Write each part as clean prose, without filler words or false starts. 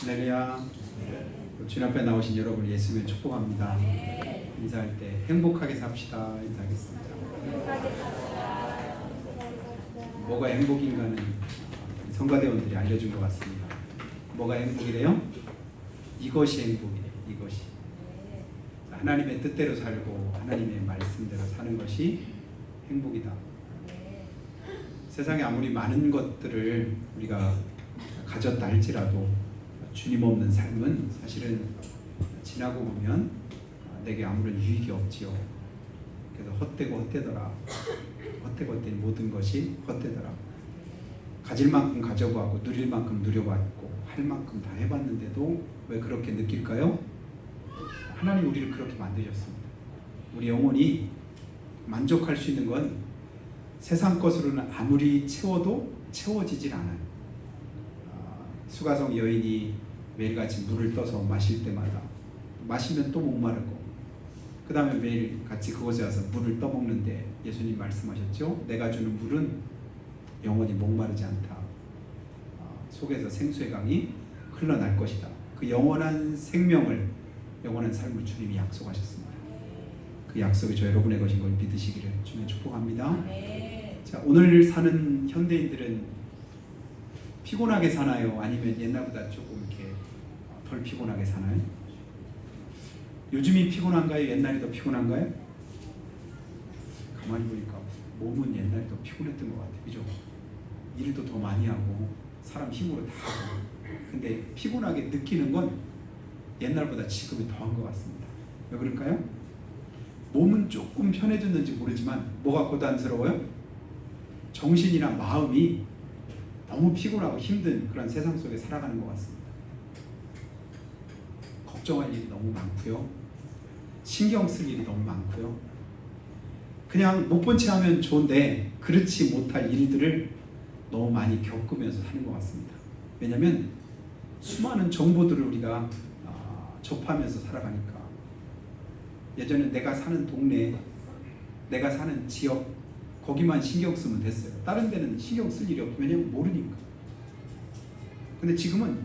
할렐루야. 주님 앞에 나오신 여러분 예수님의 축복합니다. 인사할 때 행복하게 삽시다 인사하겠습니다. 뭐가 행복인가는 성가대원들이 알려준 것 같습니다. 뭐가 행복이래요? 이것이 행복이래요. 이것이 하나님의 뜻대로 살고 하나님의 말씀대로 사는 것이 행복이다. 세상에 아무리 많은 것들을 우리가 가졌다 할지라도 주님 없는 삶은 사실은 지나고 보면 내게 아무런 유익이 없지요. 그래서 헛되고 헛되더라. 헛되고 헛된 모든 것이 헛되더라. 가질 만큼 가져가고 누릴 만큼 누려봤고 할 만큼 다 해봤는데도 왜 그렇게 느낄까요? 하나님 우리를 그렇게 만드셨습니다. 우리 영혼이 만족할 수 있는 건 세상 것으로는 아무리 채워도 채워지질 않아요. 수가성 여인이 매일같이 물을 떠서 마실 때마다 마시면 또 목마르고 그 다음에 매일같이 그곳에 와서 물을 떠먹는데 예수님 말씀하셨죠? 내가 주는 물은 영원히 목마르지 않다. 속에서 생수의 강이 흘러날 것이다. 그 영원한 생명을 영원한 삶을 주님이 약속하셨습니다. 그 약속이 저 여러분의 것인 걸 믿으시기를 주님 축복합니다. 자, 오늘 사는 현대인들은 피곤하게 사나요? 아니면 옛날보다 조금 이렇게 덜 피곤하게 사나요? 요즘이 피곤한가요? 옛날이 더 피곤한가요? 가만히 보니까 몸은 옛날이 더 피곤했던 것 같아요. 그죠? 일도 더 많이 하고 사람 힘으로 다 하고 근데 피곤하게 느끼는 건 옛날보다 지금이 더한 것 같습니다. 왜 그럴까요? 몸은 조금 편해졌는지 모르지만 뭐가 고단스러워요? 정신이나 마음이 너무 피곤하고 힘든 그런 세상 속에 살아가는 것 같습니다. 걱정할 일이 너무 많고요. 신경 쓸 일이 너무 많고요. 그냥 못 본 채 하면 좋은데 그렇지 못할 일들을 너무 많이 겪으면서 사는 것 같습니다. 왜냐하면 수많은 정보들을 우리가 접하면서 살아가니까 예전에 내가 사는 동네, 내가 사는 지역 거기만 신경 쓰면 됐어요. 다른 데는 신경 쓸 일이 없고 왜냐면 모르니까. 근데 지금은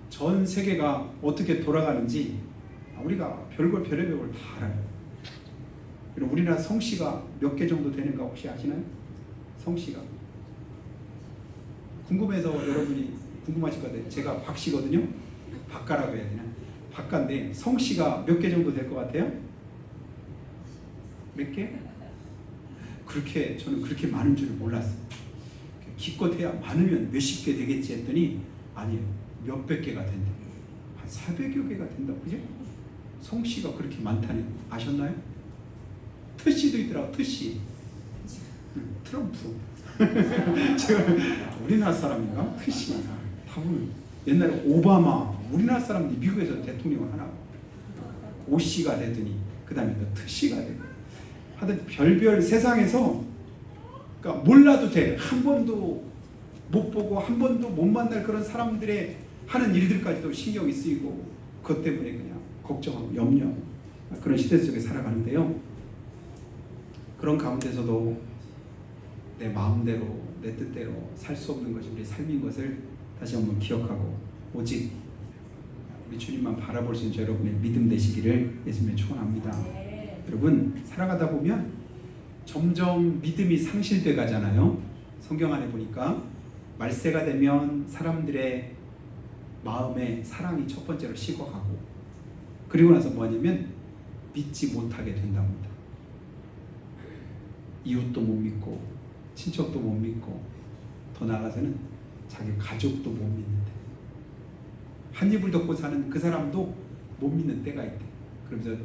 전 세계가 어떻게 돌아가는지 우리가 별걸 별의별 걸 다 알아요. 그리고 우리나라 성씨가 몇 개 정도 되는가 혹시 아시나요? 성씨가 궁금해서 여러분이 궁금하실 것 같아요. 제가 박씨거든요. 박가라고 해야 되나? 박가인데 성씨가 몇 개 정도 될 것 같아요? 몇 개? 저는 그렇게 많은 줄 몰랐어요. 기껏해야 많으면 몇십 개 되겠지 했더니 아니에요. 몇백 개가 된다. 한 400여 개가 된다고. 그죠? 성씨가 그렇게 많다니 아셨나요? 트씨도 있더라고. 트씨. 트럼프. 제가 우리나라 사람인가? 트씨. 다분 옛날에 오바마. 우리나라 사람들이 미국에서 대통령을 하나. 오씨가 되더니 그 다음에 트씨가 되고. 하여튼 별별 세상에서 그러니까 몰라도 돼. 한 번도 못 보고 한 번도 못 만날 그런 사람들의 하는 일들까지도 신경이 쓰이고 그것 때문에 그냥 걱정하고 염려하고 그런 시대 속에 살아가는데요. 그런 가운데서도 내 마음대로 내 뜻대로 살 수 없는 것이 우리 삶인 것을 다시 한번 기억하고 오직 우리 주님만 바라볼 수 있는 여러분의 믿음 되시기를 예수님의 축원합니다. 여러분 살아가다 보면 점점 믿음이 상실돼 가잖아요. 성경 안에 보니까 말세가 되면 사람들의 마음에 사랑이 첫 번째로 식어가고 그리고 나서 뭐냐면 믿지 못하게 된답니다. 이웃도 못 믿고 친척도 못 믿고 더 나아가서는 자기 가족도 못 믿는데 한 입을 덮고 사는 그 사람도 못 믿는 때가 있대. 그러면서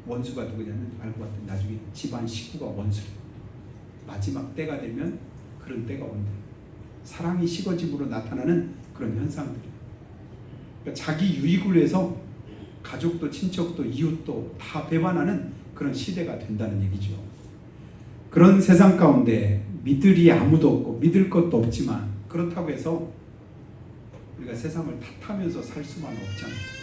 원수가 누구냐면 알고 봤더니 나중에 집안 식구가 원수래. 마지막 때가 되면 그런 때가 온대. 사랑이 식어짐으로 나타나는 그런 현상들이에요. 그러니까 자기 유익을 위해서 가족도 친척도 이웃도 다 배반하는 그런 시대가 된다는 얘기죠. 그런 세상 가운데 믿을이 아무도 없고 믿을 것도 없지만 그렇다고 해서 우리가 세상을 탓하면서 살 수만 없잖아요.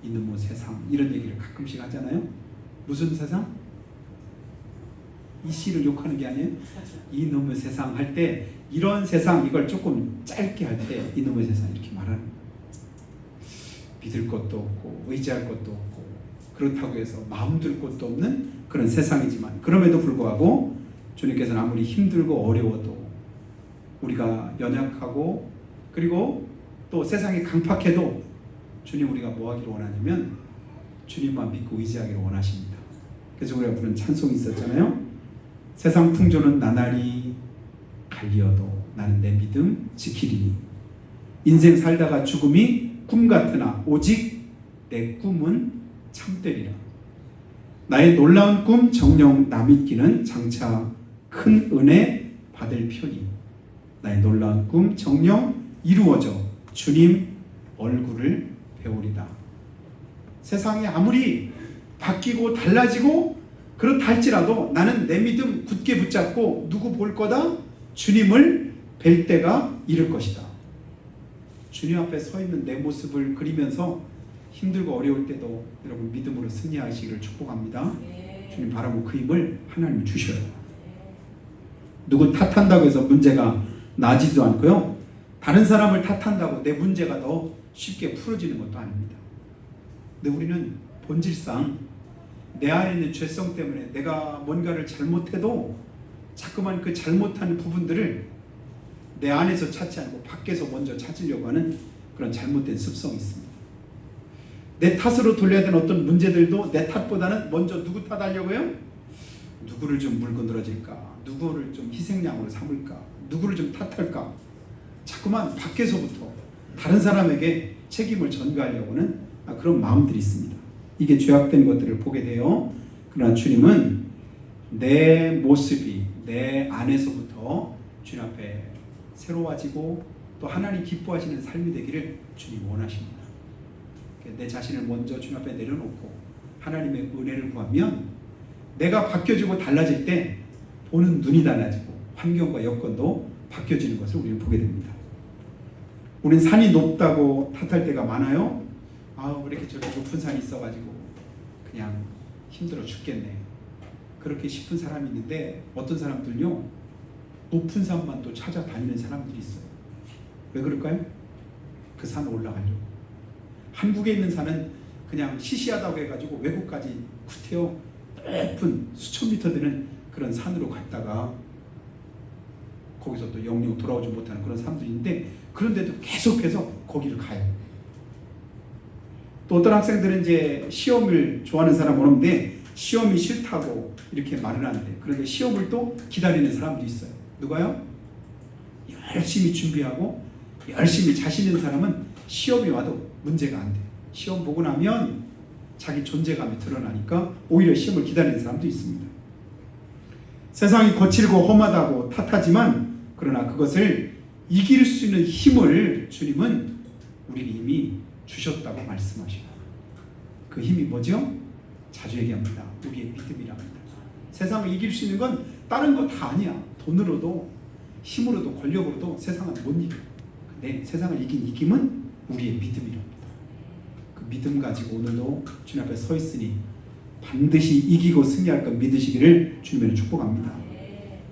이놈의 세상 이런 얘기를 가끔씩 하잖아요. 무슨 세상? 이 씨를 욕하는 게 아니에요. 이놈의 세상 할 때 이런 세상 이걸 조금 짧게 할 때 이놈의 세상 이렇게 말하는 거예요. 믿을 것도 없고 의지할 것도 없고 그렇다고 해서 마음 둘 것도 없는 그런 세상이지만 그럼에도 불구하고 주님께서는 아무리 힘들고 어려워도 우리가 연약하고 그리고 또 세상이 강팍해도 주님 우리가 뭐 하기를 원하냐면 주님만 믿고 의지하기를 원하십니다. 그래서 우리가 부른 찬송이 있었잖아요. 세상 풍조는 나날이 갈리어도 나는 내 믿음 지키리니 인생 살다가 죽음이 꿈 같으나 오직 내 꿈은 참되리라. 나의 놀라운 꿈 정녕 나 믿기는 장차 큰 은혜 받을 편이 나의 놀라운 꿈 정녕 이루어져 주님 얼굴을 배우리다. 세상이 아무리 바뀌고 달라지고 그렇다 할지라도 나는 내 믿음 굳게 붙잡고 누구 볼 거다? 주님을 뵐 때가 이를 것이다. 주님 앞에 서 있는 내 모습을 그리면서 힘들고 어려울 때도 여러분 믿음으로 승리하시기를 축복합니다. 주님 바라고 그 힘을 하나님이 주셔요. 누구 탓한다고 해서 문제가 나아지지도 않고요. 다른 사람을 탓한다고 내 문제가 더 쉽게 풀어지는 것도 아닙니다. 근데 우리는 본질상 내 안에 있는 죄성 때문에 내가 뭔가를 잘못해도 자꾸만 그 잘못한 부분들을 내 안에서 찾지 않고 밖에서 먼저 찾으려고 하는 그런 잘못된 습성이 있습니다. 내 탓으로 돌려야 되는 어떤 문제들도 내 탓보다는 먼저 누구 탓하려고요? 누구를 좀 물고 늘어질까? 누구를 좀 희생양으로 삼을까? 누구를 좀 탓할까? 자꾸만 밖에서부터 다른 사람에게 책임을 전가하려고 하는 그런 마음들이 있습니다. 이게 죄악된 것들을 보게 돼요. 그러나 주님은 내 모습이 내 안에서부터 주님 앞에 새로워지고 또 하나님 기뻐하시는 삶이 되기를 주님 원하십니다. 내 자신을 먼저 주님 앞에 내려놓고 하나님의 은혜를 구하면 내가 바뀌어지고 달라질 때 보는 눈이 달라지고 환경과 여건도 바뀌어지는 것을 우리는 보게 됩니다. 우리는 산이 높다고 탓할 때가 많아요. 왜 이렇게 저렇게 높은 산이 있어가지고 그냥 힘들어 죽겠네. 그렇게 싶은 사람이 있는데 어떤 사람들요 높은 산만 또 찾아다니는 사람들이 있어요. 왜 그럴까요? 그 산을 올라가려고. 한국에 있는 산은 그냥 시시하다고 해가지고 외국까지 구태여 높은 수천 미터 되는 그런 산으로 갔다가 거기서 또 영영 돌아오지 못하는 그런 사람들인데 그런데도 계속해서 거기를 가요. 또 어떤 학생들은 이제 시험을 좋아하는 사람 오는데 시험이 싫다고 이렇게 말을 하는데 그런데 시험을 또 기다리는 사람도 있어요. 누가요? 열심히 준비하고 열심히 자신 있는 사람은 시험이 와도 문제가 안 돼. 시험 보고 나면 자기 존재감이 드러나니까 오히려 시험을 기다리는 사람도 있습니다. 세상이 거칠고 험하다고 탓하지만 그러나 그것을 이길 수 있는 힘을 주님은 우리에게 이미 주셨다고 말씀하시고 그 힘이 뭐죠? 자주 얘기합니다. 우리의 믿음이랍니다. 세상을 이길 수 있는 건 다른 거 다 아니야. 돈으로도 힘으로도 권력으로도 세상은 못 이겨. 근데 세상을 이긴 이김은 우리의 믿음이랍니다. 그 믿음 가지고 오늘도 주님 앞에 서 있으니 반드시 이기고 승리할 것 믿으시기를 주님으로 축복합니다.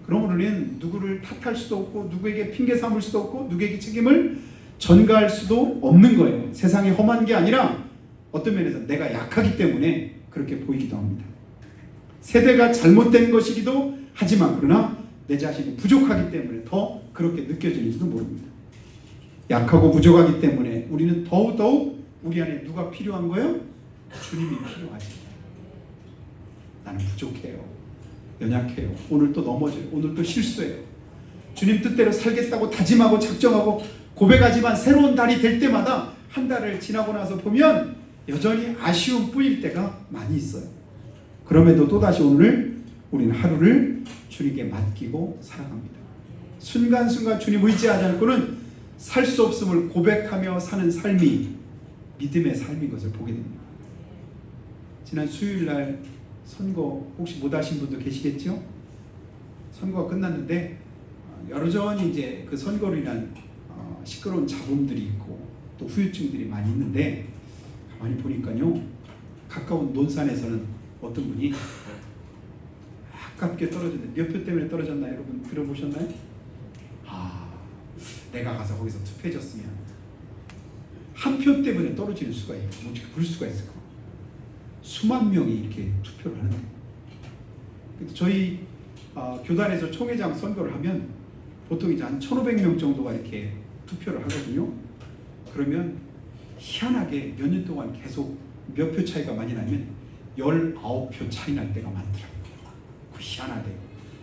그럼 우리는 누구를 탓할 수도 없고 누구에게 핑계 삼을 수도 없고 누구에게 책임을 전가할 수도 없는 거예요. 세상이 험한 게 아니라 어떤 면에서 내가 약하기 때문에 그렇게 보이기도 합니다. 세대가 잘못된 것이기도 하지만 그러나 내 자신이 부족하기 때문에 더 그렇게 느껴지는지도 모릅니다. 약하고 부족하기 때문에 우리는 더욱 우리 안에 누가 필요한 거예요? 주님이 필요하지. 나는 부족해요. 연약해요. 오늘 또 넘어져요. 오늘 또 실수해요. 주님 뜻대로 살겠다고 다짐하고 작정하고 고백하지만 새로운 달이 될 때마다 한 달을 지나고 나서 보면 여전히 아쉬움 뿌일 때가 많이 있어요. 그럼에도 또다시 오늘 우리는 하루를 주님께 맡기고 살아갑니다. 순간순간 주님 의지하지 않고는 살 수 없음을 고백하며 사는 삶이 믿음의 삶인 것을 보게 됩니다. 지난 수요일날 선거 혹시 못 하신 분도 계시겠죠? 선거가 끝났는데 여전히 이제 그 선거로 인한 시끄러운 잡음들이 있고 또 후유증들이 많이 있는데 가만히 보니까요 가까운 논산에서는 어떤 분이 가깝게 떨어졌는데 몇 표 때문에 떨어졌나요? 여러분 들어보셨나요? 내가 가서 거기서 투표해줬으면 한 표 때문에 떨어지는 수가 있고 어떻게 그럴 수가 있을까? 수만 명이 이렇게 투표를 하는데 저희 교단에서 총회장 선거를 하면 보통 이제 한 1,500명 정도가 이렇게 투표를 하거든요. 그러면 희한하게 몇 년 동안 계속 몇 표 차이가 많이 나면 19표 차이 날 때가 많더라고요. 그 희한하대.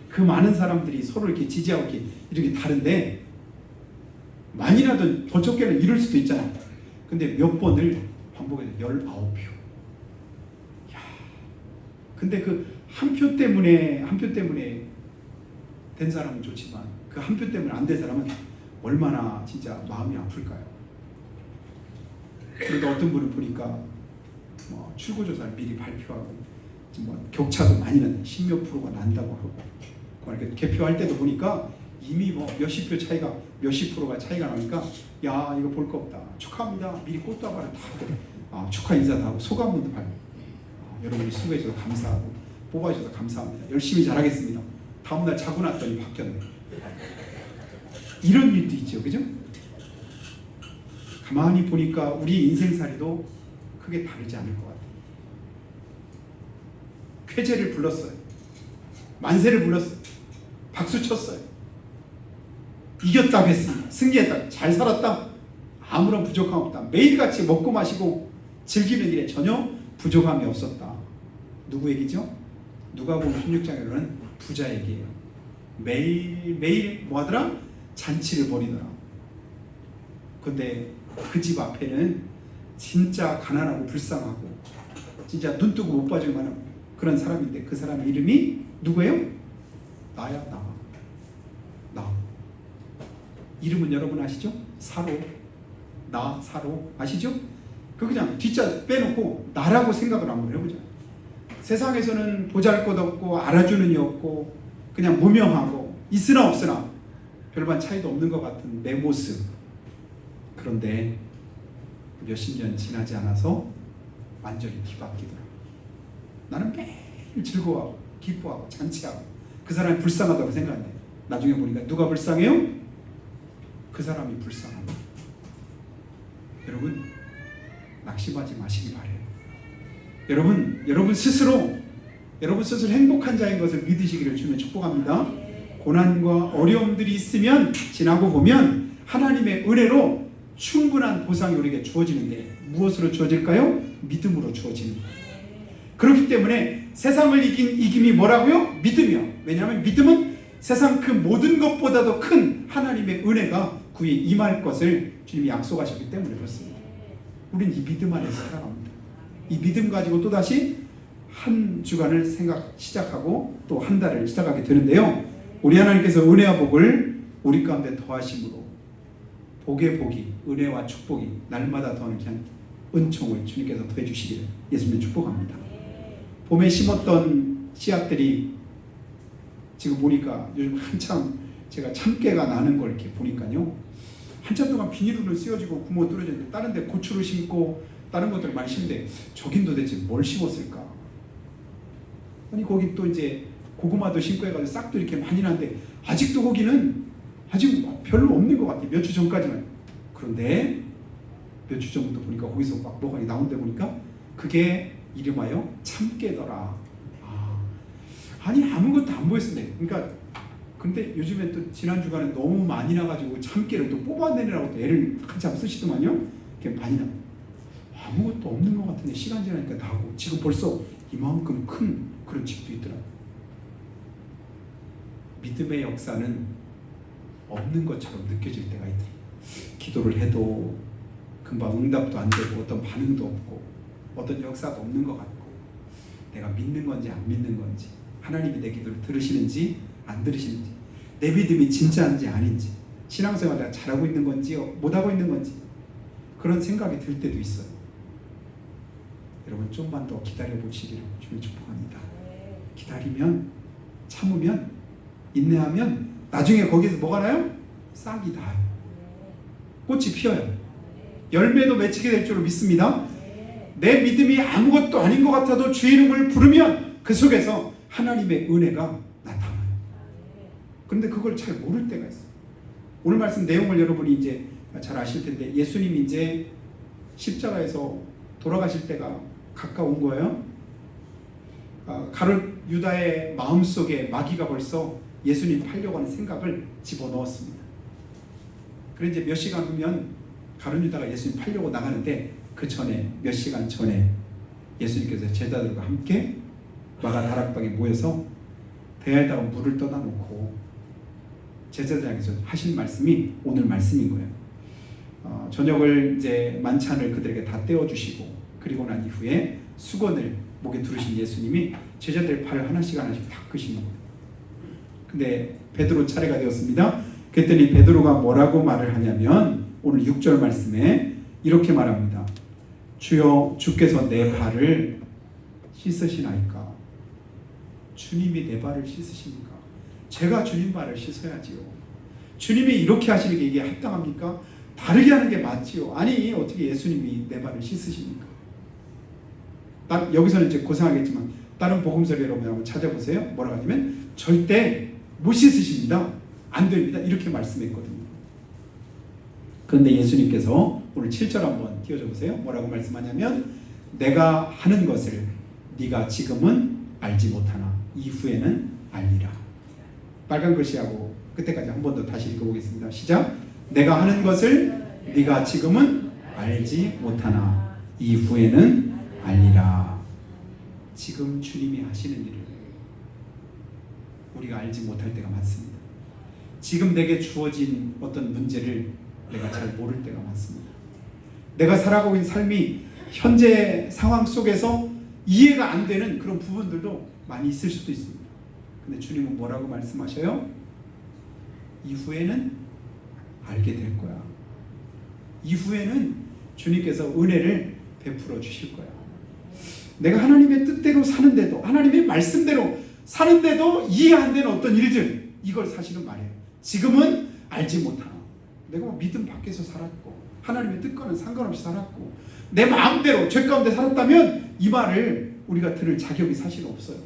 그 많은 사람들이 서로 이렇게 지지하고 이렇게 다른데 많이 나도 더 적게는 이룰 수도 있잖아요. 근데 몇 번을 반복해서 19표. 야, 근데 그 한 표 때문에 된 사람은 좋지만 그 한 표 때문에 안 된 사람은 얼마나 진짜 마음이 아플까요? 그러니까 어떤 분을 보니까 출구조사를 미리 발표하고 격차도 많이 나는 10몇 프로가 난다고 하고 이렇게 개표할 때도 보니까 이미 몇십 표 차이가 몇십 프로가 차이가 나니까 야 이거 볼 거 없다 축하합니다 미리 꽃다발을 다 하고 축하 인사도 하고 소감문도 받고 여러분이 수고해 주셔서 감사하고 뽑아 주셔서 감사합니다 열심히 잘하겠습니다 다음날 자고 났더니 바뀌었네 이런 일도 있죠 그죠? 가만히 보니까 우리 인생살이도 크게 다르지 않을 것 같아요. 쾌재를 불렀어요. 만세를 불렀어요. 박수 쳤어요. 이겼다고 했습니다. 승리했다. 잘 살았다. 아무런 부족함 없다. 매일같이 먹고 마시고 즐기는 일에 전혀 부족함이 없었다. 누구 얘기죠? 누가복음 16장에는 부자 얘기예요. 매일 뭐 하더라? 잔치를 벌이더라. 근데 그 집 앞에는 진짜 가난하고 불쌍하고 진짜 눈 뜨고 못 봐줄 만한 그런 사람인데 그 사람 이름이 누구예요? 나야 나 이름은 여러분 아시죠? 사로 아시죠? 그 그냥 뒷자 빼놓고 나라고 생각을 한번 해보자. 세상에서는 보잘것없고 알아주는 이 없고 그냥 무명하고 있으나 없으나 별반 차이도 없는 것 같은 내 모습. 그런데 몇십 년 지나지 않아서 완전히 뒤바뀌더라. 나는 매일 즐거워하고 기뻐하고 잔치하고 그 사람이 불쌍하다고 생각한대. 나중에 보니까 누가 불쌍해요? 그 사람이 불쌍합니다. 여러분 낙심하지 마시기 바래요. 여러분 스스로 행복한 자인 것을 믿으시기를 주며 축복합니다. 고난과 어려움들이 있으면 지나고 보면 하나님의 은혜로 충분한 보상이 우리에게 주어지는데 무엇으로 주어질까요? 믿음으로 주어지는 거예요. 그렇기 때문에 세상을 이긴 이김이 뭐라고요? 믿음이요. 왜냐하면 믿음은 세상 그 모든 것보다도 큰 하나님의 은혜가 그에 임할 것을 주님이 약속하셨기 때문에 그렇습니다. 우리는 이 믿음 안에서 살아갑니다. 이 믿음 가지고 또다시 한 주간을 시작하고 또 한 달을 시작하게 되는데요. 우리 하나님께서 은혜와 복을 우리 가운데 더하심으로 복의 복이 은혜와 축복이 날마다 더하는 은총을 주님께서 더해 주시기를 예수님 축복합니다. 봄에 심었던 씨앗들이 지금 보니까 요즘 한참 제가 참깨가 나는 걸 이렇게 보니까요. 한참 동안 비닐로 씌워지고 구멍 뚫어졌는데 다른 데 고추를 심고 다른 것들을 많이 심는데 저긴 도대체 뭘 심었을까? 아니 거기 또 이제 고구마도 심고 해가지고 싹도 이렇게 많이 나는데 아직도 거기는 아직 별로 없는 것 같아요. 몇 주 전까지만. 그런데 몇 주 전부터 보니까 거기서 막 뭐가 나온데 보니까 그게 이름하여 참깨더라. 아니 아무것도 안 보였습니다. 그러니까 근데 요즘에 또 지난 주간에 너무 많이 나가지고 참깨를 또 뽑아내느라고 또 애를 한참 쓰시더만요. 이렇게 많이 나. 아무것도 없는 것 같은데 시간 지나니까 나고 지금 벌써 이만큼 큰 그런 집도 있더라. 믿음의 역사는 없는 것처럼 느껴질 때가 있더라. 기도를 해도 금방 응답도 안 되고 어떤 반응도 없고 어떤 역사도 없는 것 같고 내가 믿는 건지 안 믿는 건지 하나님이 내 기도를 들으시는지 안 들으시는지 내 믿음이 진짜인지 아닌지 신앙생활 내가 잘하고 있는 건지 못하고 있는 건지 그런 생각이 들 때도 있어요. 여러분 좀만 더 기다려 보시기를 주님 축복합니다. 기다리면 참으면 인내하면 나중에 거기서 뭐가 나요? 싹이 나요. 꽃이 피어요. 열매도 맺히게 될 줄로 믿습니다. 내 믿음이 아무것도 아닌 것 같아도 주의 이름을 부르면 그 속에서 하나님의 은혜가 그런데 그걸 잘 모를 때가 있어요. 오늘 말씀 내용을 여러분이 이제 잘 아실 텐데 예수님이 이제 십자가에서 돌아가실 때가 가까운 거예요. 가룟 유다의 마음속에 마귀가 벌써 예수님 팔려고 하는 생각을 집어넣었습니다. 그래 이제 몇 시간 후면 가룟 유다가 예수님 팔려고 나가는데 그 전에 몇 시간 전에 예수님께서 제자들과 함께 마가다락방에 모여서 대야에다가 물을 떠다 놓고 제자들에게서 하신 말씀이 오늘 말씀인 거예요. 저녁을 이제 만찬을 그들에게 다 떼어주시고 그리고 난 이후에 수건을 목에 두르신 예수님이 제자들의 발을 하나씩 닦으시는 거예요. 근데 베드로 차례가 되었습니다. 그랬더니 베드로가 뭐라고 말을 하냐면 오늘 6절 말씀에 이렇게 말합니다. 주여 주께서 내 발을 씻으시나이까. 주님이 내 발을 씻으십니까? 제가 주님 발을 씻어야지요. 주님이 이렇게 하시는 게 이게 합당합니까? 다르게 하는 게 맞지요. 아니 어떻게 예수님이 내 발을 씻으십니까? 여기서는 이제 고생하겠지만 다른 복음서를 여러분 한번 찾아보세요. 뭐라고 하냐면 절대 못 씻으십니다. 안 됩니다. 이렇게 말씀했거든요. 그런데 예수님께서 오늘 7절 한번 띄워줘 보세요. 뭐라고 말씀하냐면 내가 하는 것을 네가 지금은 알지 못하나 이후에는 알리라. 빨간 글씨하고 그때까지 한 번 더 다시 읽어보겠습니다. 시작. 내가 하는 것을 네가 지금은 알지 못하나 이후에는 알리라. 지금 주님이 하시는 일을 우리가 알지 못할 때가 많습니다. 지금 내게 주어진 어떤 문제를 내가 잘 모를 때가 많습니다. 내가 살아가고 있는 삶이 현재 상황 속에서 이해가 안 되는 그런 부분들도 많이 있을 수도 있습니다. 근데 주님은 뭐라고 말씀하셔요? 이후에는 알게 될 거야. 이후에는 주님께서 은혜를 베풀어 주실 거야. 내가 하나님의 뜻대로 사는데도 하나님의 말씀대로 사는데도 이해 안 되는 어떤 일들 이걸 사실은 말해요. 지금은 알지 못하나 내가 믿음 밖에서 살았고 하나님의 뜻과는 상관없이 살았고 내 마음대로 죄 가운데 살았다면 이 말을 우리가 들을 자격이 사실 없어요.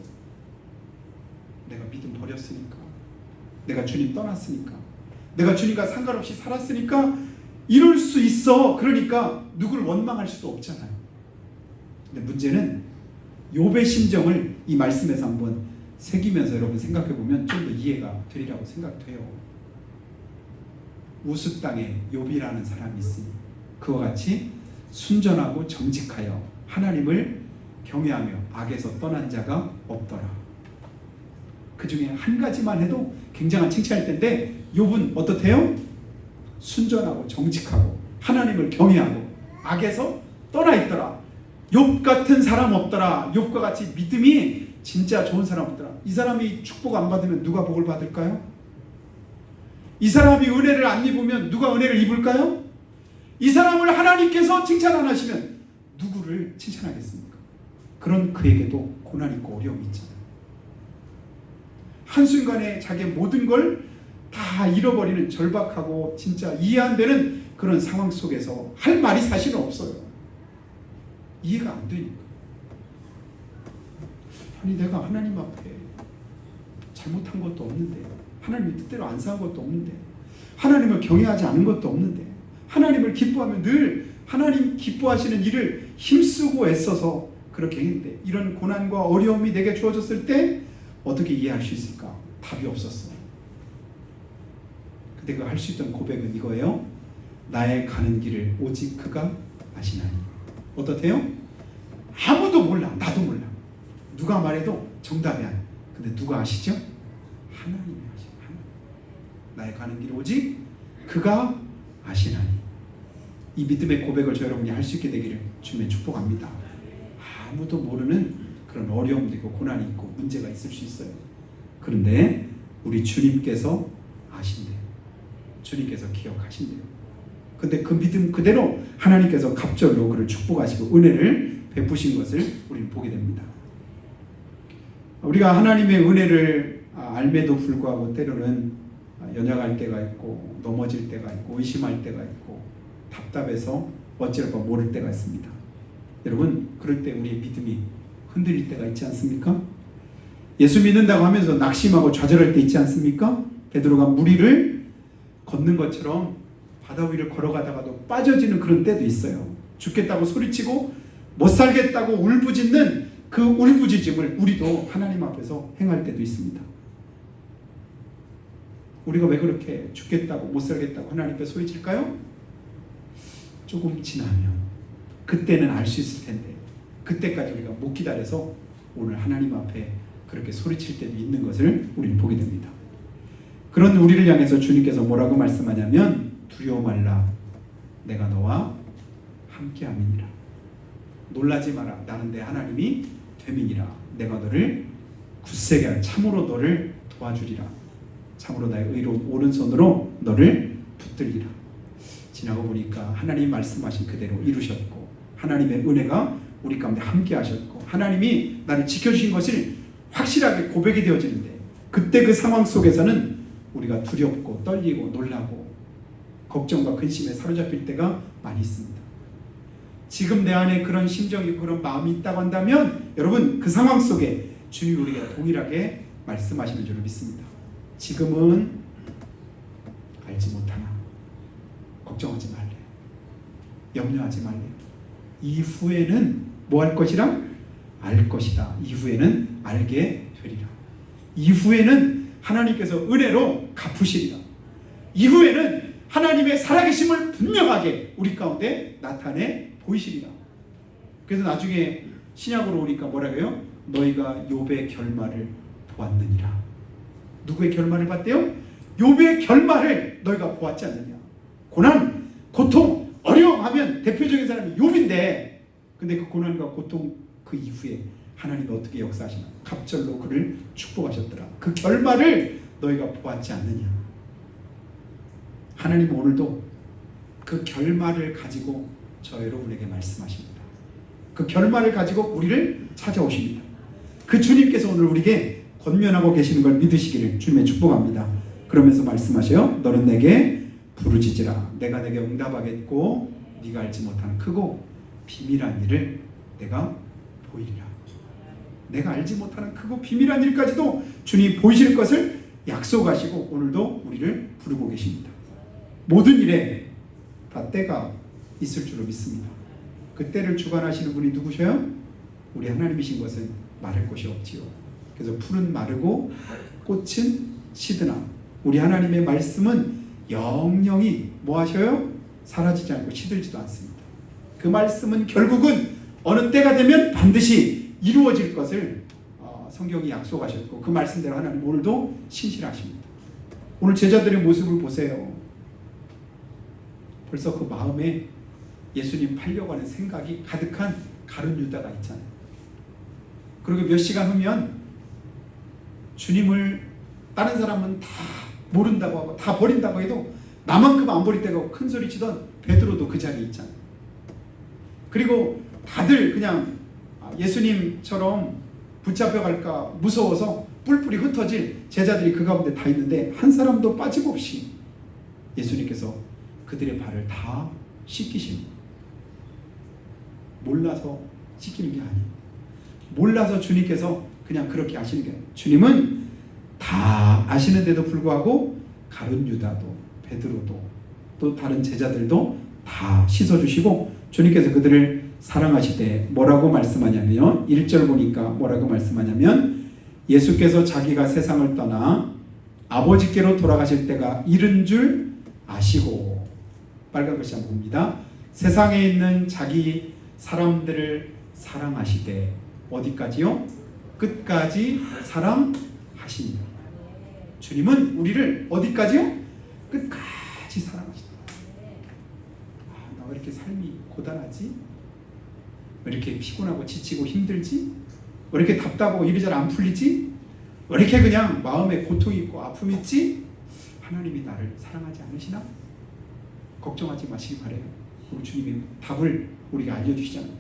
내가 믿음 버렸으니까 내가 주님 떠났으니까 내가 주님과 상관없이 살았으니까 이럴 수 있어. 그러니까 누구를 원망할 수도 없잖아요. 근데 문제는 욥의 심정을 이 말씀에서 한번 새기면서 여러분 생각해 보면 좀 더 이해가 되리라고 생각돼요. 우스 땅에 욥이라는 사람이 있으니 그와 같이 순전하고 정직하여 하나님을 경외하며 악에서 떠난 자가 없더라. 그 중에 한 가지만 해도 굉장한 칭찬일 텐데 욥은 어떻대요? 순전하고 정직하고 하나님을 경외하고 악에서 떠나 있더라. 욥 같은 사람 없더라. 욥과 같이 믿음이 진짜 좋은 사람 없더라. 이 사람이 축복 안 받으면 누가 복을 받을까요? 이 사람이 은혜를 안 입으면 누가 은혜를 입을까요? 이 사람을 하나님께서 칭찬 안 하시면 누구를 칭찬하겠습니까? 그런 그에게도 고난 있고 어려움이 있잖아요. 한순간에 자기의 모든 걸 다 잃어버리는 절박하고 진짜 이해 안 되는 그런 상황 속에서 할 말이 사실은 없어요. 이해가 안 되니까. 아니 내가 하나님 앞에 잘못한 것도 없는데 하나님의 뜻대로 안 산 것도 없는데 하나님을 경외하지 않은 것도 없는데 하나님을 기뻐하면 늘 하나님 기뻐하시는 일을 힘쓰고 애써서 그렇게 했는데 이런 고난과 어려움이 내게 주어졌을 때 어떻게 이해할 수 있을까? 답이 없었어. 그때 그 할 수 있던 고백은 이거예요. 나의 가는 길을 오직 그가 아시나니. 어떻대요? 아무도 몰라. 나도 몰라. 누가 말해도 정답이 아니야. 근데 누가 아시죠? 하나님이 아시죠. 하나님. 나의 가는 길을 오직 그가 아시나니. 이 믿음의 고백을 저 여러분이 할 수 있게 되기를 주님의 축복합니다. 아무도 모르는 그런 어려움도 있고 고난이 있고 문제가 있을 수 있어요. 그런데 우리 주님께서 아신대요. 주님께서 기억하신대요. 근데 그 믿음 그대로 하나님께서 갑절로 그를 축복하시고 은혜를 베푸신 것을 우리는 보게 됩니다. 우리가 하나님의 은혜를 알매도 불구하고 때로는 연약할 때가 있고 넘어질 때가 있고 의심할 때가 있고 답답해서 어찌할까 모를 때가 있습니다. 여러분 그럴 때 우리의 믿음이 흔들릴 때가 있지 않습니까? 예수 믿는다고 하면서 낙심하고 좌절할 때 있지 않습니까? 베드로가 물 위를 걷는 것처럼 바다 위를 걸어가다가도 빠져지는 그런 때도 있어요. 죽겠다고 소리치고 못 살겠다고 울부짖는 그 울부짖음을 우리도 하나님 앞에서 행할 때도 있습니다. 우리가 왜 그렇게 죽겠다고 못 살겠다고 하나님 앞에 소리칠까요? 조금 지나면 그때는 알 수 있을 텐데 그때까지 우리가 못 기다려서 오늘 하나님 앞에 그렇게 소리칠 때도 있는 것을 우리는 보게 됩니다. 그런 우리를 향해서 주님께서 뭐라고 말씀하냐면 두려워 말라 내가 너와 함께함이니라. 놀라지 마라 나는 내 하나님이 됨이니라. 내가 너를 굳세게 하라. 참으로 너를 도와주리라. 참으로 나의 의로운 오른손으로 너를 붙들리라. 지나고 보니까 하나님 말씀하신 그대로 이루셨고 하나님의 은혜가 우리 가운데 함께 하셨고 하나님이 나를 지켜주신 것을 확실하게 고백이 되어지는데 그때 그 상황 속에서는 우리가 두렵고 떨리고 놀라고 걱정과 근심에 사로잡힐 때가 많이 있습니다. 지금 내 안에 그런 심정이 그런 마음이 있다고 한다면 여러분 그 상황 속에 주님이 우리에게 동일하게 말씀하시는 줄을 믿습니다. 지금은 알지 못하나 걱정하지 말래. 염려하지 말래. 이후에는 뭐 할 것이라? 알 것이다. 이후에는 알게 되리라. 이후에는 하나님께서 은혜로 갚으시리라. 이후에는 하나님의 살아계심을 분명하게 우리 가운데 나타내 보이시리라. 그래서 나중에 신약으로 오니까 뭐라고 해요? 너희가 욥의 결말을 보았느니라. 누구의 결말을 봤대요? 욥의 결말을 너희가 보았지 않느냐. 고난, 고통, 어려움하면 대표적인 사람이 욥인데 근데 그 고난과 고통 그 이후에 하나님이 어떻게 역사하시나? 갑절로 그를 축복하셨더라. 그 결말을 너희가 보았지 않느냐. 하나님은 오늘도 그 결말을 가지고 저 여러분에게 말씀하십니다. 그 결말을 가지고 우리를 찾아오십니다. 그 주님께서 오늘 우리에게 권면하고 계시는 걸 믿으시기를 주님의 축복합니다. 그러면서 말씀하셔요. 너는 내게 부르짖으라. 내가 내게 응답하겠고 네가 알지 못하는 크고 비밀한 일을 내가 보이리라. 내가 알지 못하는 크고 비밀한 일까지도 주님이 보이실 것을 약속하시고 오늘도 우리를 부르고 계십니다. 모든 일에 다 때가 있을 줄로 믿습니다. 그 때를 주관하시는 분이 누구셔요? 우리 하나님이신 것은 말할 것이 없지요. 그래서 풀은 마르고 꽃은 시드나 우리 하나님의 말씀은 영영이 뭐 하셔요? 사라지지 않고 시들지도 않습니다. 그 말씀은 결국은 어느 때가 되면 반드시 이루어질 것을 성경이 약속하셨고 그 말씀대로 하나님 오늘도 신실하십니다. 오늘 제자들의 모습을 보세요. 벌써 그 마음에 예수님 팔려고 하는 생각이 가득한 가룟 유다가 있잖아요. 그리고 몇 시간 후면 주님을 다른 사람은 다 모른다고 하고 다 버린다고 해도 나만큼 안 버릴 때가 큰 소리 치던 베드로도 그 자리에 있잖아요. 그리고 다들 그냥 예수님처럼 붙잡혀 갈까 무서워서 뿔뿔이 흩어질 제자들이 그 가운데 다 있는데 한 사람도 빠짐없이 예수님께서 그들의 발을 다 씻기십니다. 몰라서 씻기는 게 아니에요. 몰라서 주님께서 그냥 그렇게 하시는 게 아니에요. 주님은 다 아시는데도 불구하고 가룟 유다도 베드로도 또 다른 제자들도 다 씻어주시고 주님께서 그들을 사랑하시되 뭐라고 말씀하냐면 1절 보니까 뭐라고 말씀하냐면 예수께서 자기가 세상을 떠나 아버지께로 돌아가실 때가 이른 줄 아시고 빨간 글씨 한번 봅니다. 세상에 있는 자기 사람들을 사랑하시되 어디까지요? 끝까지 사랑하십니다. 주님은 우리를 어디까지요? 끝까지 사랑하십니다. 나 왜 이렇게 삶이 고단하지? 왜 이렇게 피곤하고 지치고 힘들지? 왜 이렇게 답답하고 일이 잘 안 풀리지? 왜 이렇게 그냥 마음에 고통이 있고 아픔이 있지? 하나님이 나를 사랑하지 않으시나? 걱정하지 마시기 바래요. 우리 주님이 답을 우리가 알려주시잖아요.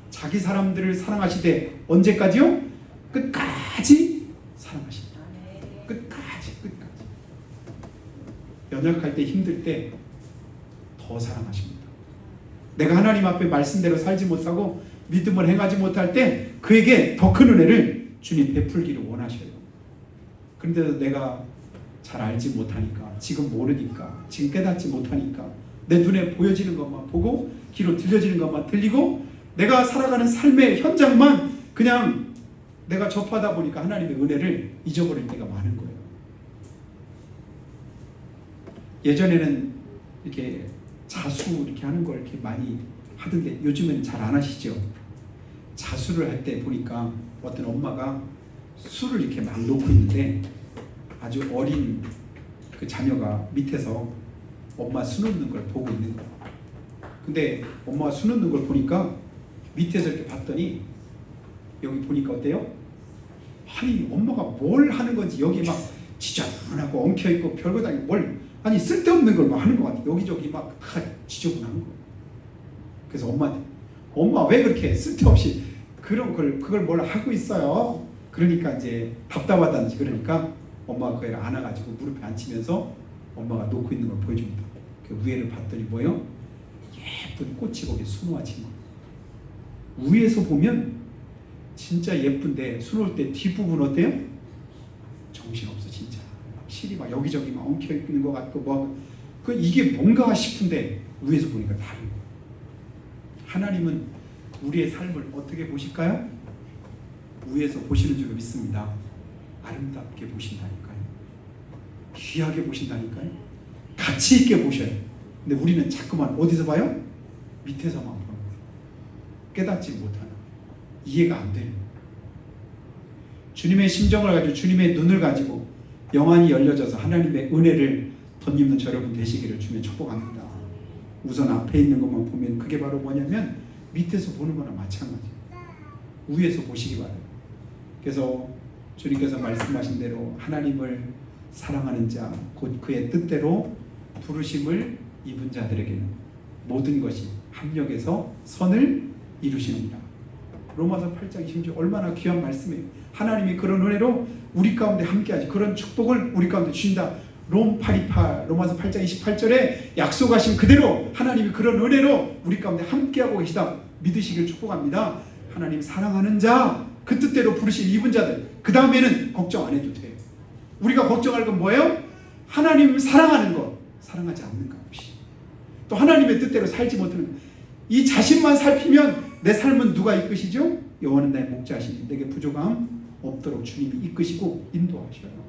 자기 사람들을 사랑하시되 언제까지요? 끝까지 사랑하십니다. 끝까지. 연약할 때 힘들 때 더 사랑하십니다. 내가 하나님 앞에 말씀대로 살지 못하고 믿음을 행하지 못할 때 그에게 더 큰 은혜를 주님 베풀기를 원하셔요. 그런데도 내가 잘 알지 못하니까, 지금 모르니까, 지금 깨닫지 못하니까 내 눈에 보여지는 것만 보고 귀로 들려지는 것만 들리고 내가 살아가는 삶의 현장만 그냥 내가 접하다 보니까 하나님의 은혜를 잊어버릴 때가 많은 거예요. 예전에는 이렇게 자수 이렇게 하는 걸 이렇게 많이 하던데 요즘에는 잘 안 하시죠? 자수를 할 때 보니까 어떤 엄마가 술을 이렇게 막 놓고 있는데 아주 어린 그 자녀가 밑에서 엄마 수 놓는 걸 보고 있는 거예요. 근데 엄마가 수 놓는 걸 보니까 밑에서 이렇게 봤더니 여기 보니까 어때요? 아니 엄마가 뭘 하는 건지 여기 막 지저분하고 엉켜있고 별거 다 뭘 아니 쓸데없는 걸 막 하는 것 같아요. 여기저기 막 다 지저분한 거예요. 그래서 엄마한테 엄마 왜 그렇게 쓸데없이 그런 걸 그걸 뭘 하고 있어요? 그러니까 이제 답답하다는지 그러니까 엄마가 그애를 안아가지고 무릎에 앉히면서 엄마가 놓고 있는 걸 보여줍니다. 그 위에를 봤더니 뭐예요? 예쁜 꽃이 거기에 수놓아진 거예요. 위에서 보면 진짜 예쁜데 수놓을 때 뒷부분 어때요? 정신없어 진짜. 막 실이 막 여기저기 막 엉켜 있는 것 같고 뭐 그 이게 뭔가 싶은데 위에서 보니까 다른 거예요. 하나님은 우리의 삶을 어떻게 보실까요? 위에서 보시는 줄 믿습니다. 아름답게 보신다니까요. 귀하게 보신다니까요. 가치 있게 보셔요. 근데 우리는 자꾸만 어디서 봐요? 밑에서만 보는 거예요. 깨닫지 못하는, 이해가 안 되는 거예요. 주님의 심정을 가지고 주님의 눈을 가지고 영안이 열려져서 하나님의 은혜를 덧입는 저 여러분 되시기를 주님 축복합니다. 우선 앞에 있는 것만 보면 그게 바로 뭐냐면 밑에서 보는 거나 마찬가지예요. 위에서 보시기 바라요. 그래서 주님께서 말씀하신 대로 하나님을 사랑하는 자, 곧 그의 뜻대로 부르심을 입은 자들에게는 모든 것이 합력해서 선을 이루시느니라. 로마서 8장 26절 얼마나 귀한 말씀이에요. 하나님이 그런 은혜로 우리 가운데 함께하지, 그런 축복을 우리 가운데 주신다. 로마서 8장 28절에 약속하신 그대로 하나님이 그런 은혜로 우리 가운데 함께하고 계시다 믿으시길 축복합니다. 하나님 사랑하는 자, 그 뜻대로 부르신 입은 자들, 그 다음에는 걱정 안 해도 돼요. 우리가 걱정할 건 뭐예요? 하나님 사랑하는 것, 사랑하지 않는 것 없이 또 하나님의 뜻대로 살지 못하는 이 자신만 살피면 내 삶은 누가 이끄시죠? 여호와는 나의 목자시니 내게 부족함 없도록 주님이 이끄시고 인도하셔요.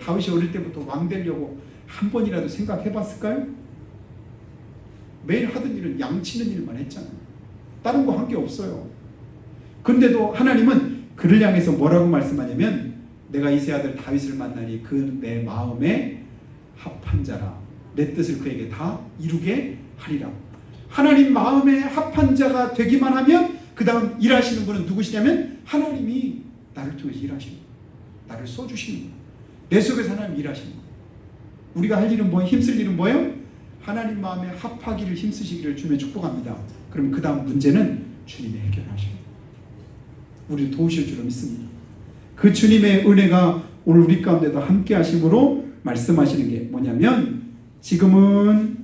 다윗이 어릴 때부터 왕 되려고 한 번이라도 생각해 봤을까요? 매일 하던 일은 양 치는 일만 했잖아요. 다른 거 한 게 없어요. 그런데도 하나님은 그를 향해서 뭐라고 말씀하냐면 내가 이세 아들 다윗을 만나니 그 내 마음에 합한 자라, 내 뜻을 그에게 다 이루게 하리라. 하나님 마음에 합한 자가 되기만 하면 그 다음 일하시는 분은 누구시냐면 하나님이 나를 통해서 일하시는 거예요. 나를 써주시는 거예요. 내 속에서 하나님 일하시는 거예요. 우리가 할 일은 뭐예요? 힘쓸 일은 뭐예요? 하나님 마음에 합하기를 힘쓰시기를 주님의 축복합니다. 그럼 그 다음 문제는 주님이 해결하셔요. 우리를 도우실 줄로 믿습니다. 그 주님의 은혜가 오늘 우리 가운데도 함께 하심으로 말씀하시는 게 뭐냐면 지금은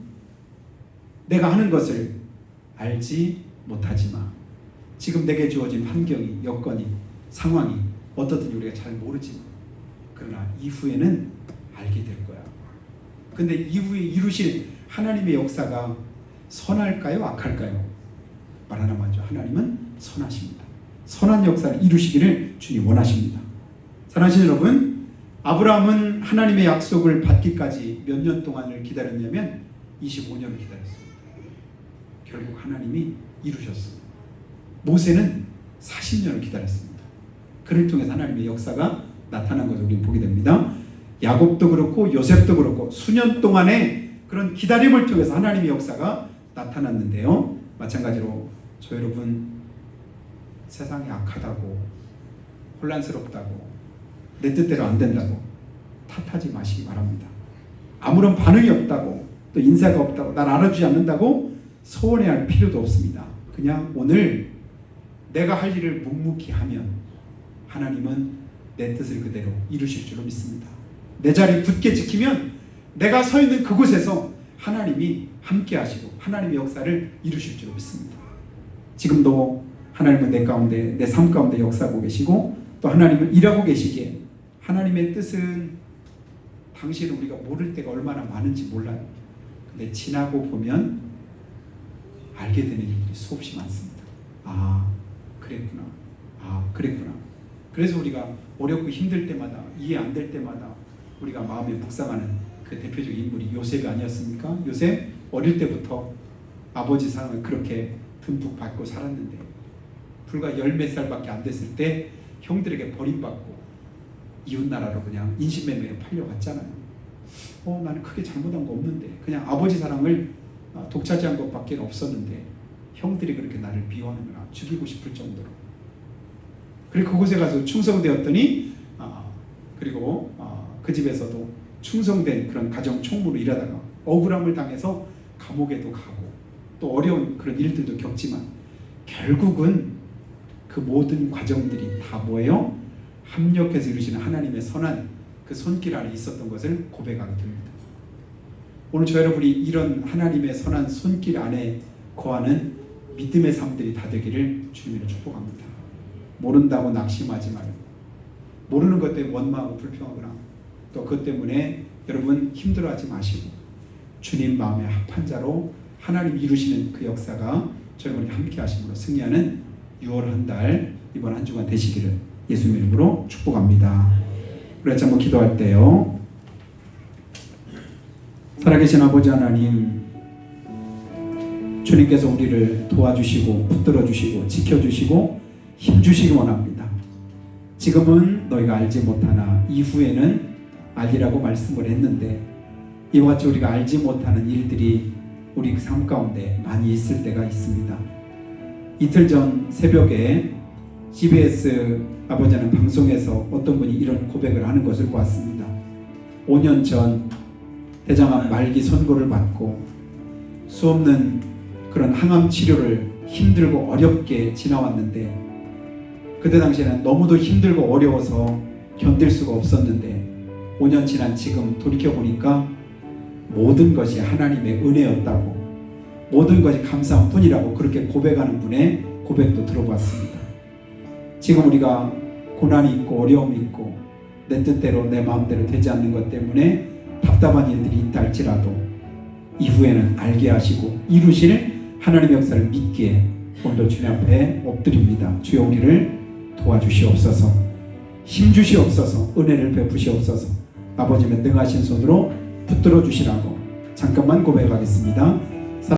내가 하는 것을 알지 못하지만 지금 내게 주어진 환경이, 여건이, 상황이 어떻든지 우리가 잘 모르지만 그러나 이후에는 알게 될 거야. 근데 이후에 이루실 하나님의 역사가 선할까요? 악할까요? 말 하나 맞죠. 하나님은 선하십니다. 선한 역사를 이루시기를 주님 원하십니다. 사랑하시는 여러분, 아브라함은 하나님의 약속을 받기까지 몇 년 동안을 기다렸냐면 25년을 기다렸습니다. 결국 하나님이 이루셨습니다. 모세는 40년을 기다렸습니다. 그를 통해서 하나님의 역사가 나타난 것을 우리는 보게 됩니다. 야곱도 그렇고 요셉도 그렇고 수년 동안의 그런 기다림을 통해서 하나님의 역사가 나타났는데요. 마찬가지로 저 여러분 세상이 악하다고 혼란스럽다고 내 뜻대로 안 된다고 탓하지 마시기 바랍니다. 아무런 반응이 없다고 또 인사가 없다고 날 알아주지 않는다고 서운해할 필요도 없습니다. 그냥 오늘 내가 할 일을 묵묵히 하면 하나님은 내 뜻을 그대로 이루실 줄로 믿습니다. 내 자리 굳게 지키면 내가 서 있는 그곳에서 하나님이 함께 하시고 하나님의 역사를 이루실 줄로 믿습니다. 지금도 하나님은 내 가운데, 내 삶 가운데 역사하고 계시고 또 하나님은 일하고 계시기에 하나님의 뜻은 당시에는 우리가 모를 때가 얼마나 많은지 몰라요. 근데 지나고 보면 알게 되는 일들이 수없이 많습니다. 아, 그랬구나. 아, 그랬구나. 그래서 우리가 어렵고 힘들 때마다, 이해 안 될 때마다 우리가 마음에 묵상하는 그 대표적인 인물이 요셉이 아니었습니까? 요셉 어릴 때부터 아버지 사랑을 그렇게 듬뿍 받고 살았는데 불과 10몇 살밖에 안 됐을 때 형들에게 버림받고 이웃나라로 그냥 인신매매로 팔려갔잖아요. 나는 크게 잘못한 거 없는데 그냥 아버지 사랑을 독차지한 것밖에 없었는데 형들이 그렇게 나를 비호하는구나. 죽이고 싶을 정도로. 그리고 그곳에 가서 충성되었더니 그리고 그 집에서도 충성된 그런 가정 총무로 일하다가 억울함을 당해서 감옥에도 가고 또 어려운 그런 일들도 겪지만 결국은 그 모든 과정들이 다 뭐예요? 합력해서 이루시는 하나님의 선한 그 손길 안에 있었던 것을 고백하게 됩니다. 오늘 저 여러분이 이런 하나님의 선한 손길 안에 거하는 믿음의 삶들이 다 되기를 주님으로 축복합니다. 모른다고 낙심하지 말고, 모르는 것 때문에 원망하고 불평하거나 또 그것 때문에 여러분 힘들어하지 마시고 주님 마음의 합한 자로 하나님 이루시는 그 역사가 저희가 함께 하심으로 승리하는 6월 한 달 이번 한 주간 되시기를 예수님 이름으로 축복합니다. 그래서 한번 기도할 때요. 살아계신 아버지 하나님, 주님께서 우리를 도와주시고 붙들어 주시고 지켜주시고 힘주시기 원합니다. 지금은 너희가 알지 못하나 이후에는 알리라고 말씀을 했는데 이와 같이 우리가 알지 못하는 일들이 우리 삶 가운데 많이 있을 때가 있습니다. 이틀 전 새벽에 CBS 아버지 하는 방송에서 어떤 분이 이런 고백을 하는 것을 보았습니다. 5년 전 대장암 말기 선고를 받고 수없는 그런 항암 치료를 힘들고 어렵게 지나왔는데 그때 당시에는 너무도 힘들고 어려워서 견딜 수가 없었는데 5년 지난 지금 돌이켜보니까 모든 것이 하나님의 은혜였다고, 모든 것이 감사한 뿐이라고 그렇게 고백하는 분의 고백도 들어봤습니다. 지금 우리가 고난이 있고 어려움이 있고 내 뜻대로 내 마음대로 되지 않는 것 때문에 답답한 일들이 있다 할지라도 이후에는 알게 하시고 이루실 하나님의 역사를 믿기에 오늘도 주님 앞에 엎드립니다. 주여 우리를 도와주시옵소서, 힘주시옵소서, 은혜를 베푸시옵소서, 아버지의 능하신 손으로 붙들어 주시라고 잠깐만 고백하겠습니다.